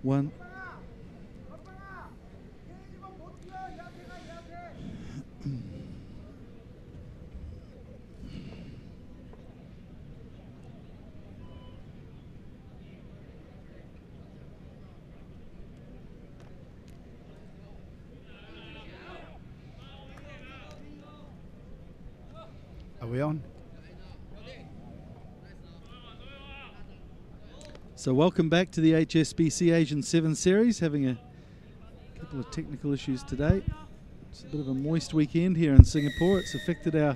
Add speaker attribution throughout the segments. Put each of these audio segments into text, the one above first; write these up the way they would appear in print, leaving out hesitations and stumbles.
Speaker 1: One.
Speaker 2: Are we on?
Speaker 1: So welcome back to the HSBC Asian 7 Series, having a couple of technical issues today. It's a bit of a moist weekend here in Singapore. It's affected our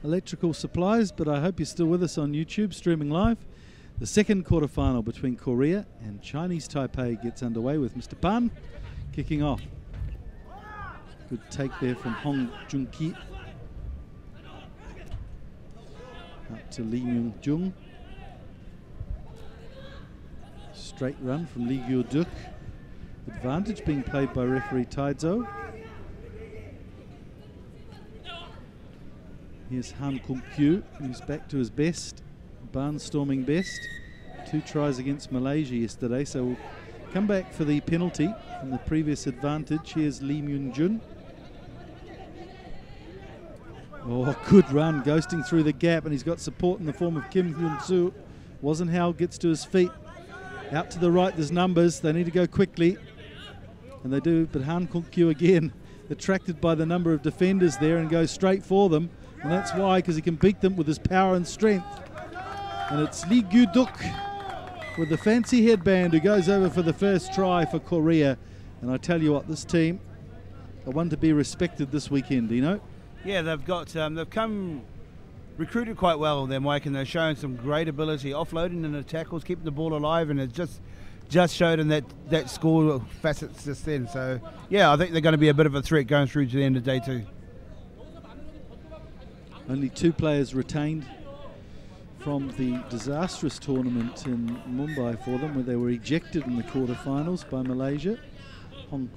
Speaker 1: electrical supplies, but I hope you're still with us on YouTube, streaming live. The second quarterfinal between Korea and Chinese Taipei gets underway with Mr. Pan kicking off. Good take there from Hong Jun-ki. Up to Lee Myung-jung. Straight run from Lee Gyo-duk. Advantage being played by referee Taizo. Here's Han Kung-kyu, who's back to his best, barnstorming best. 2 tries against Malaysia yesterday, so we'll come back for the penalty from the previous advantage. Here's Lee Myung-jun. Oh, good run, ghosting through the gap, and he's got support in the form of Kim Hyun-soo. Wozenhau gets to his feet. Out to the right, there's numbers. They need to go quickly, and they do, but Han Kung-kyu again, attracted by the number of defenders there and goes straight for them, and that's why, because he can beat them with his power and strength. And it's Lee Gyo-duk with the fancy headband who goes over for the first try for Korea. And I tell you what, this team are one to be respected this weekend, Dino.
Speaker 2: Yeah, they've come recruited quite well there, Mike, and they're showing some great ability, offloading in the tackles, keeping the ball alive, and it just showed in that score facets just then. So, yeah, I think they're going to be a bit of a threat going through to the end of day 2.
Speaker 1: Only 2 players retained from the disastrous tournament in Mumbai for them, where they were ejected in the quarterfinals by Malaysia. Hong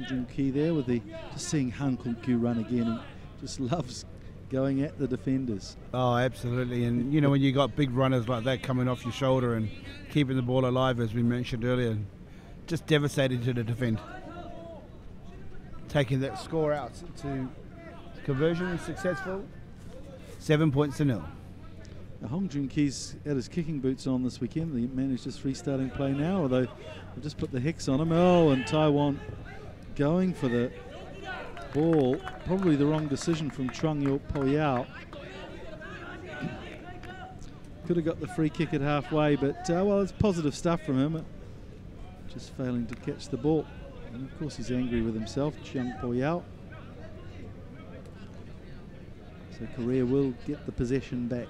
Speaker 1: Jun-ki there with just seeing Han Kung-kyu run again. He just loves going at the defenders.
Speaker 2: Oh, absolutely. And, you know, when you got big runners like that coming off your shoulder and keeping the ball alive, as we mentioned earlier, just devastating to the defend. Taking that score out to conversion is successful. 7 points to 0.
Speaker 1: Hong Jun-ki's had his kicking boots on this weekend. The man is just restarting play now, although they've just put the hex on him. Oh, and Taiwan going for the ball. Probably the wrong decision from Trung Po Yao. Could have got the free kick at halfway, but well, it's positive stuff from him. Just failing to catch the ball. And of course he's angry with himself, Trung Po Yao. So Korea will get the possession back.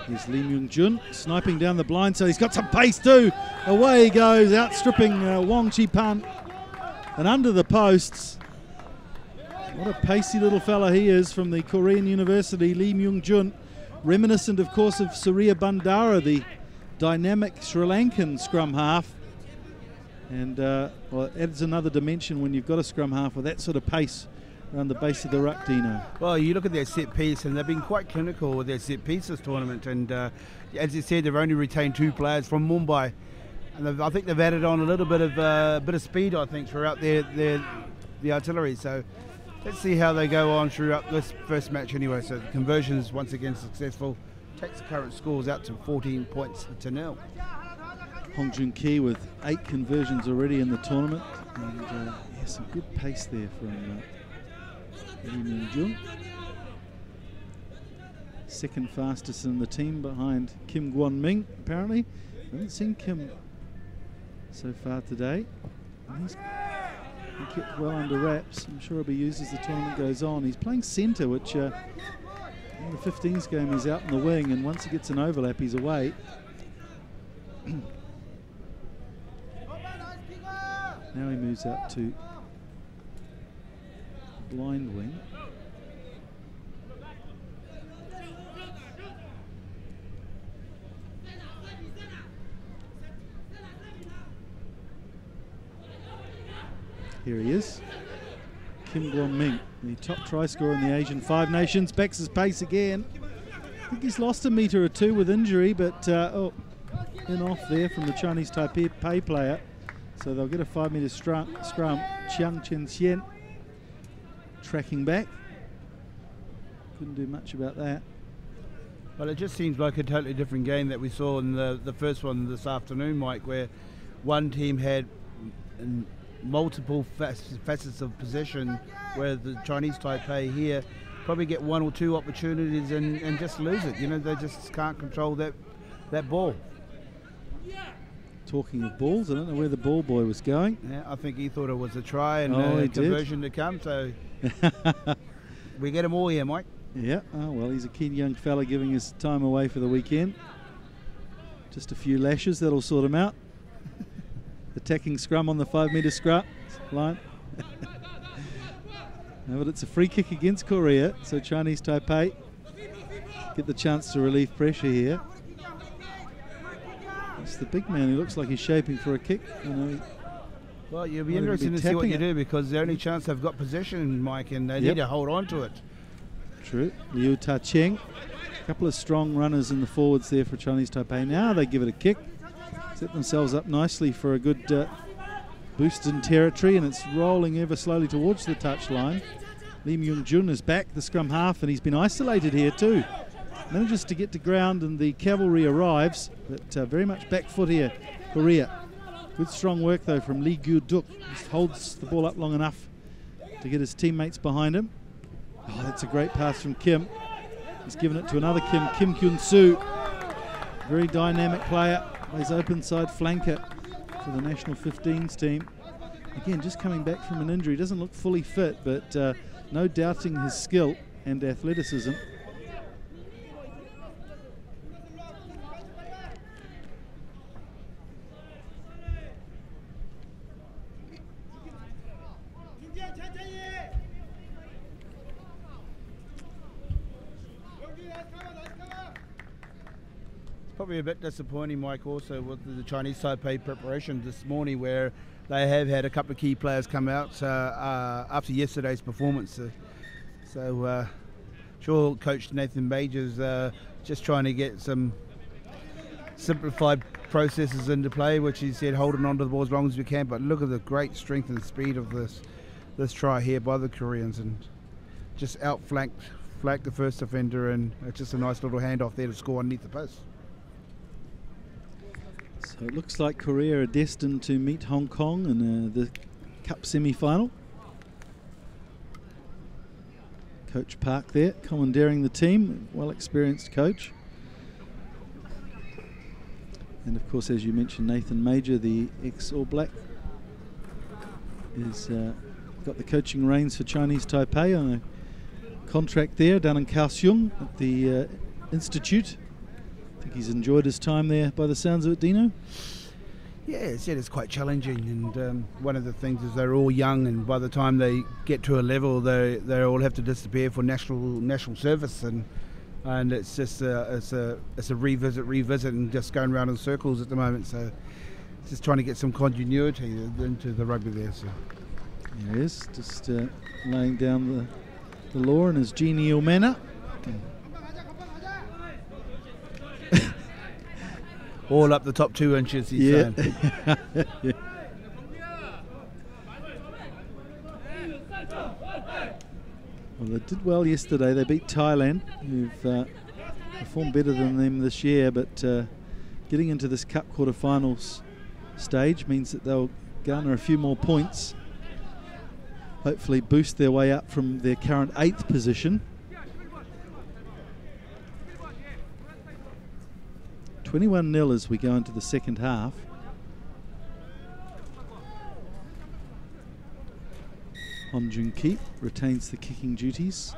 Speaker 1: Here's Lee Myung-jun sniping down the blind, so he's got some pace too. Away he goes, outstripping Wong Chi-pan and under the posts. What a pacey little fella he is from the Korean University, Lee Myung-jun. Reminiscent, of course, of Surya Bandara, the dynamic Sri Lankan scrum half. And well, it adds another dimension when you've got a scrum half with that sort of pace around the base of the ruck, Dino.
Speaker 2: Well, you look at their set piece, and they've been quite clinical with their set piece this tournament. And as you said, they've only retained 2 players from Mumbai, and I think they've added on a little bit of speed, I think, throughout the artillery. So let's see how they go on throughout this first match anyway. So the conversion is once again successful. Takes the current scores out to 14 points to 0.
Speaker 1: Hong Jun-ki with 8 conversions already in the tournament, and yeah, some good pace there from Lee Myung-jun. Second fastest in the team behind Kim Gwon-ming, apparently. I haven't seen Kim so far today. He's kept well under wraps. I'm sure he'll be used as the tournament goes on. He's playing centre, which in the 15s game he's out in the wing, and once he gets an overlap he's away. Now he moves out to blind wing. Here he is. Kim Guan-ming, the top try scorer in the Asian Five Nations, backs his pace again. I think he's lost a metre or two with injury, but in off there from the Chinese Taipei player. So they'll get a 5 metre scrum. Chiang Chen-hsien tracking back. Couldn't do much about that.
Speaker 2: Well, it just seems like a totally different game that we saw in the first one this afternoon, Mike, where one team had multiple facets of possession, where the Chinese Taipei here probably get one or two opportunities and just lose it. You know, they just can't control that ball.
Speaker 1: Talking of balls, I don't know where the ball boy was going.
Speaker 2: Yeah, I think he thought it was a try and
Speaker 1: a
Speaker 2: conversion to come, so we get them all here, Mike.
Speaker 1: Yeah, oh well, he's a keen young fella giving his time away for the weekend. Just a few lashes, that'll sort him out. Attacking scrum on the 5 metre scrum line. No, but it's a free kick against Korea, so Chinese Taipei get the chance to relieve pressure here. It's the big man who looks like he's shaping for a kick. You know,
Speaker 2: well, you'll be interested to see what you do, because the only chance they've got possession, Mike, and they need to hold on to it.
Speaker 1: True. Liu Ta-cheng. A couple of strong runners in the forwards there for Chinese Taipei. Now they give it a kick. Set themselves up nicely for a good boost in territory, and it's rolling ever slowly towards the touchline. Lee Myung-jun is back, the scrum half, and he's been isolated here too. Manages to get to ground and the cavalry arrives, but very much back foot here, Korea. Good strong work though from Lee Gyu-duk. Just holds the ball up long enough to get his teammates behind him. Oh, that's a great pass from Kim. He's given it to another Kim Kyun-soo. Very dynamic player. Plays open side flanker for the national 15s team. Again, just coming back from an injury. Doesn't look fully fit, but no doubting his skill and athleticism.
Speaker 2: Probably a bit disappointing, Mike, also with the Chinese Taipei preparation this morning, where they have had a couple of key players come out after yesterday's performance. Sure, Coach Nathan Major's just trying to get some simplified processes into play, which he said holding on to the ball as long as we can. But look at the great strength and speed of this try here by the Koreans, and just flanked the first defender, and it's just a nice little handoff there to score underneath the post.
Speaker 1: So it looks like Korea are destined to meet Hong Kong in the Cup semi-final. Coach Park there, commandeering the team, well-experienced coach. And of course, as you mentioned, Nathan Major, the ex-All Black, is got the coaching reins for Chinese Taipei on a contract there down in Kaohsiung at the Institute. I think he's enjoyed his time there by the sounds of it, Dino.
Speaker 2: Yeah, it's quite challenging, and one of the things is they're all young, and by the time they get to a level, they all have to disappear for national service, and it's just it's a revisit, and just going around in circles at the moment. So just trying to get some continuity into the rugby there. So
Speaker 1: there he is, just laying down the law in his genial manner.
Speaker 2: All up the top 2 inches, he's saying.
Speaker 1: Yeah. Well, they did well yesterday. They beat Thailand, who've performed better than them this year, but getting into this Cup quarterfinals stage means that they'll garner a few more points. Hopefully boost their way up from their current 8th position. 21-0 as we go into the second half. Hon Jun-ki retains the kicking duties.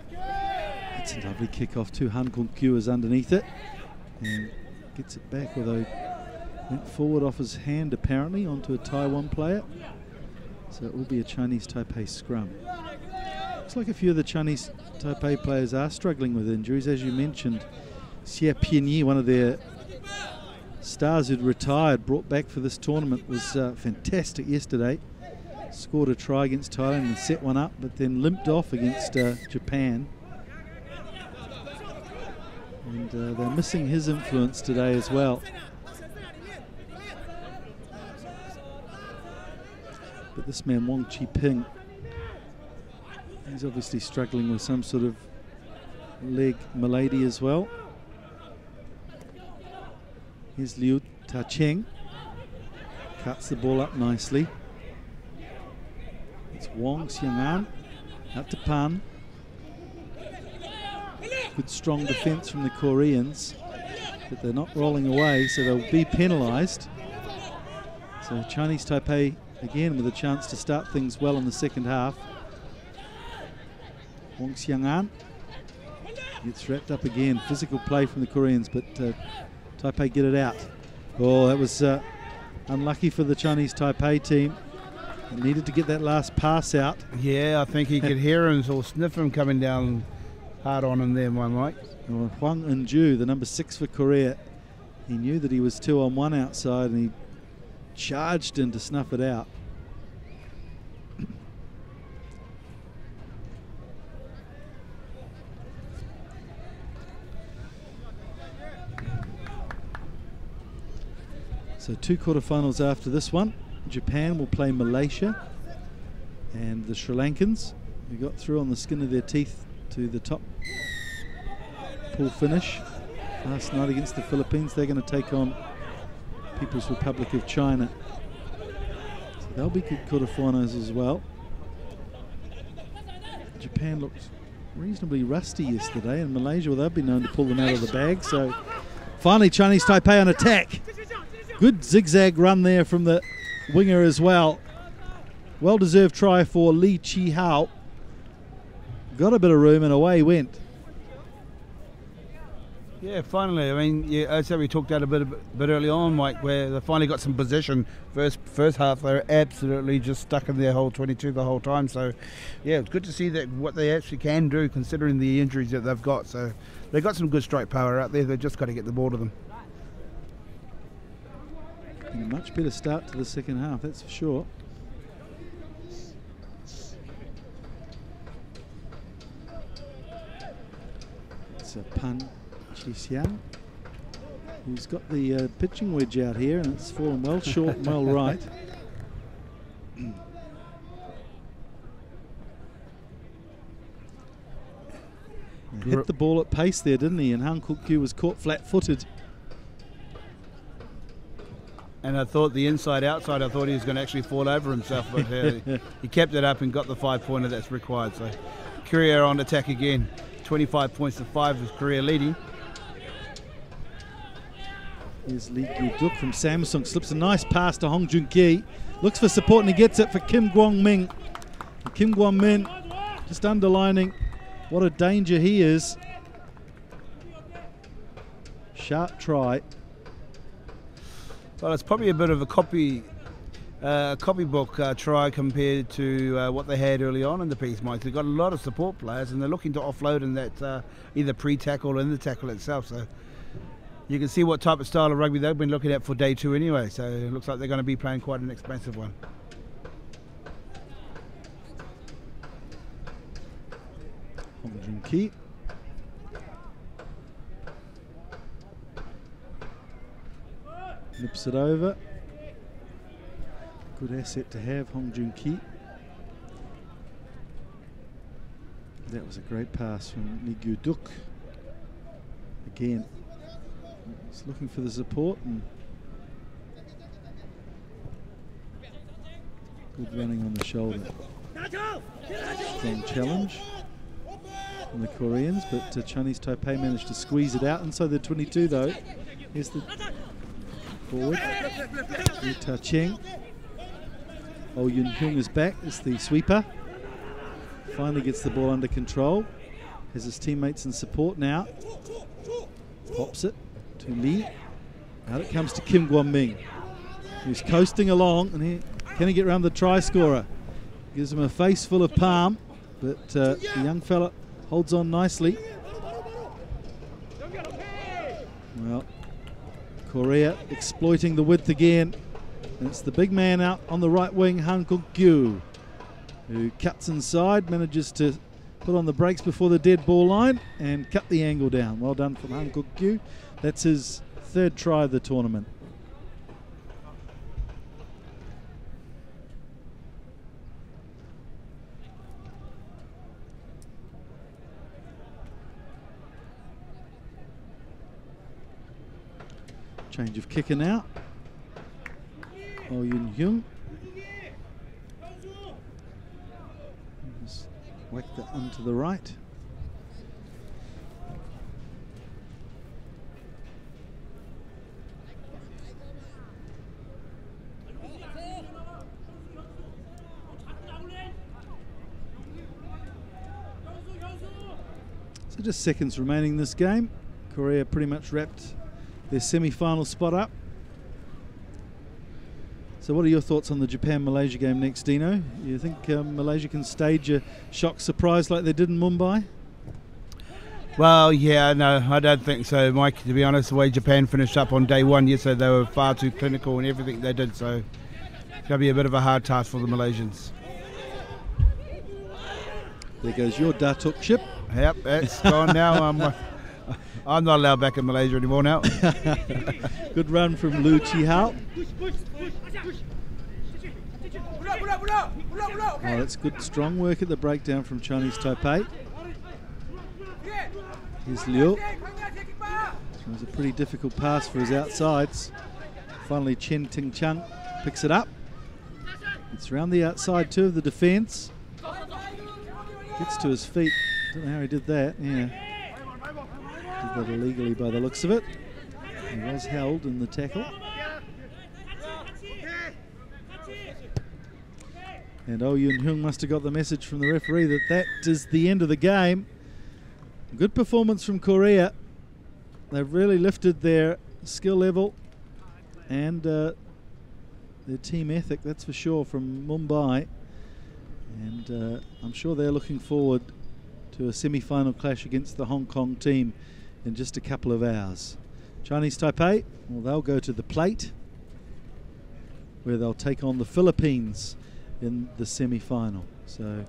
Speaker 1: It's a lovely kick off too. Han Kung-kyu is underneath it and gets it back, although went forward off his hand apparently onto a Taiwan player. So it will be a Chinese Taipei scrum. Looks like a few of the Chinese Taipei players are struggling with injuries. As you mentioned, Xie Pianyi, one of their stars who'd retired, brought back for this tournament, was fantastic yesterday. scored a try against Thailand and set one up, but then limped off against Japan. And they're missing his influence today as well. But this man, Wong Chi Ping, he's obviously struggling with some sort of leg malady as well. Here's Liu Ta Cheng. Cuts the ball up nicely. It's Wong Xiang-an out to Pan. Good strong defence from the Koreans, but they're not rolling away, so they'll be penalised. So Chinese Taipei again with a chance to start things well in the second half. Wong Xiang-an gets wrapped up again. Physical play from the Koreans, but Taipei get it out. Oh, that was unlucky for the Chinese Taipei team. They needed to get that last pass out.
Speaker 2: Yeah, I think he could hear him or sniff him coming down hard on him there, Mike.
Speaker 1: Well, Hwang Eun-ju, the number 6 for Korea, he knew that he was 2-on-1 outside and he charged in to snuff it out. So 2 quarterfinals after this one. Japan will play Malaysia, and the Sri Lankans, who got through on the skin of their teeth to the top pool finish last night against the Philippines, they're going to take on People's Republic of China. So they'll be good quarterfinals as well. Japan looked reasonably rusty yesterday, and Malaysia, well, they've been known to pull them out of the bag. So finally Chinese Taipei on attack. Good zigzag run there from the winger as well. Well-deserved try for Lee Chi Hao. Got a bit of room and away he went.
Speaker 2: Yeah, finally. I mean, yeah, as we talked about a bit early on, Mike, where they finally got some possession. First half, they were absolutely just stuck in their whole 22 the whole time. So, yeah, it's good to see that what they actually can do, considering the injuries that they've got. So, they've got some good strike power out there. They've just got to get the ball to them.
Speaker 1: And a much better start to the second half, that's for sure. It's Pan Chi-siang, who's got the pitching wedge out here, and it's fallen well short and well right. Hit the ball at pace there, didn't he? And Han Kuk-kyu was caught flat-footed.
Speaker 2: And I thought the inside-outside, I thought he was going to actually fall over himself, but he kept it up and got the 5-pointer that's required. So Korea on attack again. 25 points to 5 with Korea leading.
Speaker 1: Here's Lee Gyu-duk from Samsung, slips a nice pass to Hong Joon-ki. Looks for support and he gets it for Kim Kwon-min. Kim Kwon-min just underlining what a danger he is. Sharp try.
Speaker 2: Well, it's probably a bit of a copybook try compared to what they had early on in the piece, Mike. They've got a lot of support players and they're looking to offload in that either pre-tackle or in the tackle itself. So you can see what type of style of rugby they've been looking at for day 2 anyway. So it looks like they're going to be playing quite an expensive one.
Speaker 1: Hong Joon-ki. Nips it over. Good asset to have, Hong Joon-ki. That was a great pass from Lee Gyu-duk. Again, he's looking for the support and good running on the shoulder. Strong challenge from the Koreans, but Chinese Taipei managed to squeeze it out inside the 22 though. Here's the forward. Yio Ta Cheng. Oh Yun-hyung is back as the sweeper. Finally gets the ball under control. Has his teammates in support now. Pops it to Lee. Out it comes to Kim Kwon-min, who's coasting along, and can he get around the try scorer? Gives him a face full of palm, but the young fella holds on nicely. Well, Korea exploiting the width again. And it's the big man out on the right wing, Han Kuk-kyu, who cuts inside, manages to put on the brakes before the dead ball line and cut the angle down. Well done from Han Kuk-kyu. That's his 3rd try of the tournament. Change of kicker now. Oh Yun-hyung. Just whack that one to the right. So just seconds remaining in this game. Korea pretty much wrapped their semi-final spot up. So what are your thoughts on the Japan-Malaysia game next, Dino? You think Malaysia can stage a shock surprise like they did in Mumbai?
Speaker 2: Well, yeah, no, I don't think so, Mike. To be honest, the way Japan finished up on day 1 yesterday, they were far too clinical in everything they did, so it's going to be a bit of a hard task for the Malaysians.
Speaker 1: There goes your Datuk ship.
Speaker 2: Yep, it's gone now. I'm not allowed back in Malaysia anymore now.
Speaker 1: Good run from Lu Chi-hao. Oh, that's good, strong work at the breakdown from Chinese Taipei. Here's Liu. It was a pretty difficult pass for his outsides. Finally, Chen Ting-chang picks it up. It's around the outside too of the defence. Gets to his feet. Don't know how he did that. Yeah. Did that illegally by the looks of it. He was held in the tackle. And Oh Yun-hyung must have got the message from the referee that that is the end of the game. Good performance from Korea. They've really lifted their skill level and their team ethic, that's for sure, from Mumbai. And I'm sure they're looking forward to a semi-final clash against the Hong Kong team in just a couple of hours. Chinese Taipei, well, they'll go to the plate where they'll take on the Philippines in the semi-final. So